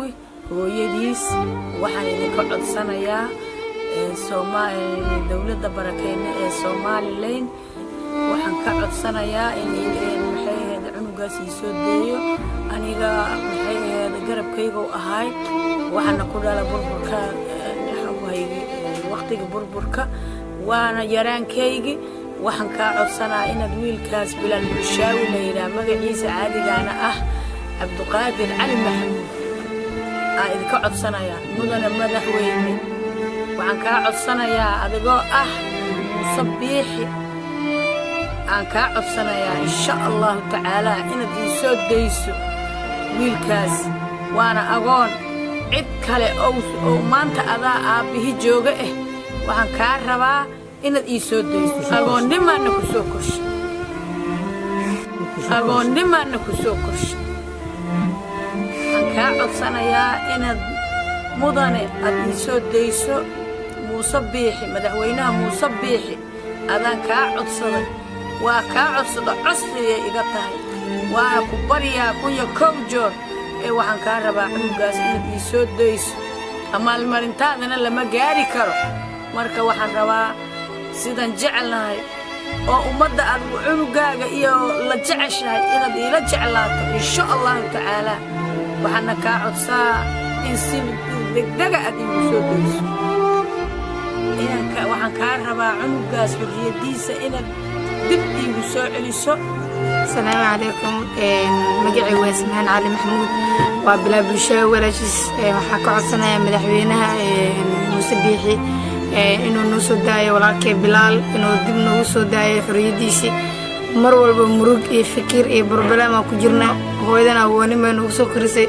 Bulshaawi hooyadiis waxaan idinka codsanayaa dawladda barakeyne ee Soomaaliland waxaan ka codsanayaa in cunugaas ii soo deeyo aniga garabkayga u ahay waxaana ku dhalay burburka waqtiga burburka waana yaraankaygi waxaan ka codsanayaa inaad wiilkaas Bilaal Bulshaawi la yiraahdo magaciisa caadigaana ah Cabduqaadir Cali Maxamuud idinka codsanayaa mudana madaxweyne waxaan ka codsanayaa adigoo ah musabiixi aan ka codsanayaa insha Allah taala inaad ii soo deyso wiilkaas waana agoon cid kale oo maanta adaa aabihi jooga waxaan ka rabaa inaad ii soo deyso agoonnimana ku soo korsho aan ka codsanayaa inaad mudane aad ii soo deyso musabiixi madaxweynaha musabiixi adaan ka codsaday waa ka codsada codsiga iga tahay waa ku bariyaa kunya kow joor waxaan ka rabaa cunugaas inaad ii soo deyso amaalmarintaadana lama gaari karo marka waxaan rabaa sidan jecelnahay oo ummadda aad cunugaaga iyo la jeceshahay inaad iila jeclaato insha Allah taala waxaana ka codsaa in si degdeg aad iigu soo deyso waxaan ka rabaa cunugaas xurriyadiisa inaad dib iigu soo celiso. السلام عليكم مجيء واسمان علي محمود وبلا بلشاوي ولاجيس waxaa ka codsanaya madaxweynaha musabiixi inuu noo soo daayo walaalkay Bilaal inuu dib noo soo daayo xurriyadiisa mar walba murug iyo fikir iyo problem ku jirna hooyadana wanima noo soo korisay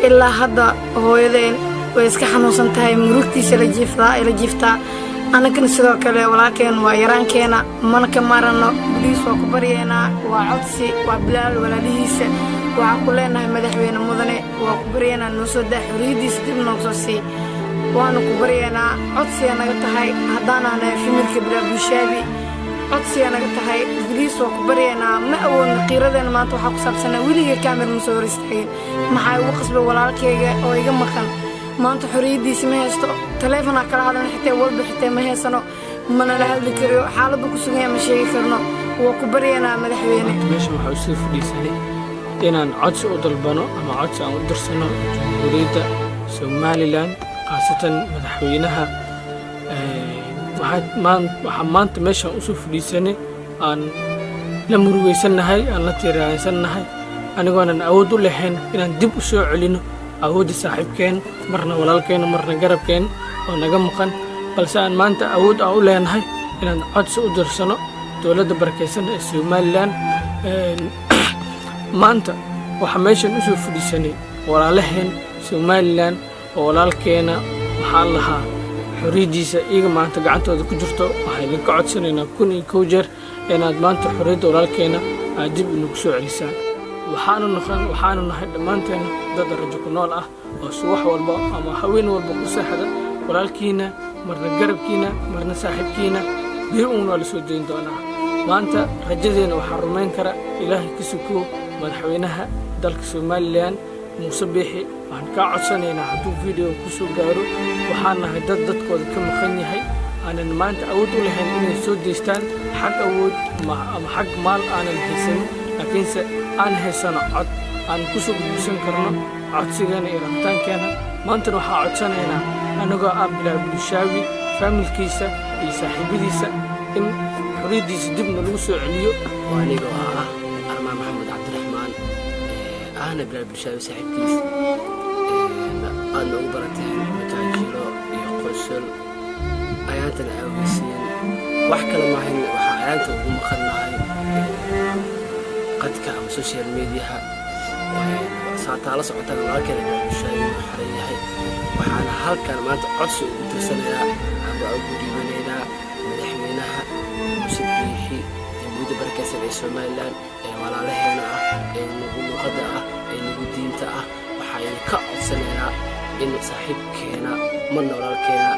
ilaa hadda hooyadeen way iska xanuunsan tahay murugtiisa la jiiftaa anagana sidoo kale walaalkeen waa yaraankeena mana ka marano biliis waa ku baryeena waa codsi waa Bilaal walaalihiisa waxaan ku leenahay madaxweyne mudane waa ku baryeena noo soo daa xurriyadiisa dib noo soo sii waana ku baryeena codsiga naga tahay haddaanaan familka Bilaal Bulshaawi codsiga naga tahay biliis waa ku baryeena ma awoodna qiiradeena maanta waxaa ku saabsanaa weliga kaamir ma soo horistaagin maxaa ugu qasbay walaalkayga oo iga maqan maanta xorriyadiisa ma haysto taleefona kala hadalna xitaa walba xitaa ma haysano mana la hadli karo xaaladdu ku sugan yahay ma sheegi karno waa ku baryeena madaxweyne meesha waxa uu soo fadhiisanay inaan codsi u dalbano ama codsi aan u dirsano jamhuuriyadda Soomaaliland khaasatan madaxweynaha waxaan maanta meesha u soo fadhiisanay aan la murugeysanahay aan la tiiraysanahay anigoonan awood u lahayn inaan dib u soo celino awoodda saaxiibkeen marna walaalkeen marna garabkeen oo naga maqan balse aan maanta awood u leenahay inaan codsi u dirsano dawladda barakeysan ee Soomaaliland maanta waxa meeshan u soo fadhiisanay walaalaheen Soomaaliland oo walaalkeena waxaan lahaa xurriyadiisa iyaga maanta gacantooda ku jirto waxaan idinka codsanaynaa kun iyo kow jeer inaad maanta xurriyadda walaalkeena aad dib inagu soo celisaan waxaanu nahay dhammaanteena dad rajo ku nool ah oo subax walba ama haween walba ku seexda walaalkiina marna garabkiina marna saaxiibkiina bir uuna la soo deyn doonaa maanta rajadeena waxaa rumayn kara ilaahay ka sukow madaxweynaha dalka Soomaaliland musabiixi waxaan ka codsanaynaa hadduu video ku soo gaaro waxaan nahay dadkooda ka maqan yahay aanan maanta awood u lahayn inay soo deystaan xag awood ama xag maal aanan haysanin laakiinse aan haysano cod aan ku soo gudbisan karno codsigeena iyo rabitaankeena maantana waxaa codsanaynaa anagoo ah Bilaal Bulshaawi familkiisa iyo saaxiibadiisa in xurriyadiisa dibna lagu soo celiyo anigoo ah Armaan Maxamed Cabdiraxmaan ahna Bilaal Bulshaawi saaxiibkiisa aadna ugu barateen mataajiro iyo qosol ayaantana aaweysiin wax kale maahan waxaa ayaanta ugu maqannahay qadka ama social media saataala socotaan walaalkeena Bilaal Bulshaawi uu xiran yahay waxaana halkan maanta codsi ugu tirsanayaa ama ugu dhiibanaynaa madaxweynaha musabiixi jamhuuriyadda barakeysan ee Soomaaliland ee walaalaheena ah ee nagu luqadda ah ee nagu diinta ah waxaan ka codsanaynaa in saaxiibkeena marna walaalkeena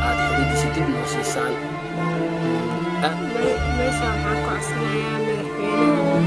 aad xurriyadiisa dib noo siisaan meesha waxaan ku codsanayaa madaxweynaha